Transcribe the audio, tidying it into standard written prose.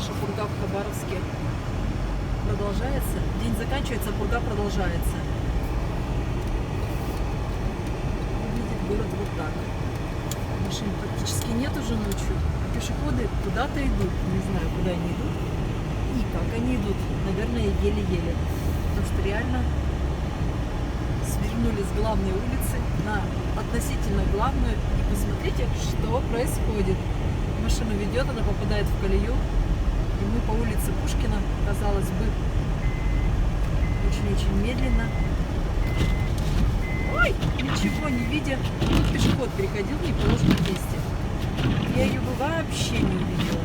наша пурга в Хабаровске продолжается. День заканчивается, а пурга продолжается. Выглядит город вот так. Машин практически нет уже ночью. А пешеходы куда-то идут. Не знаю, куда они идут. И как они идут. Наверное, еле-еле. Потому что реально свернули с главной улицы на относительно главную. И посмотрите, что происходит. Машину ведет, она попадает в колею. И мы по улице Пушкина, казалось бы, очень-очень медленно. Ой, ничего не видя. Тут пешеход переходил в неположенном месте. Я ее бы вообще не увидела.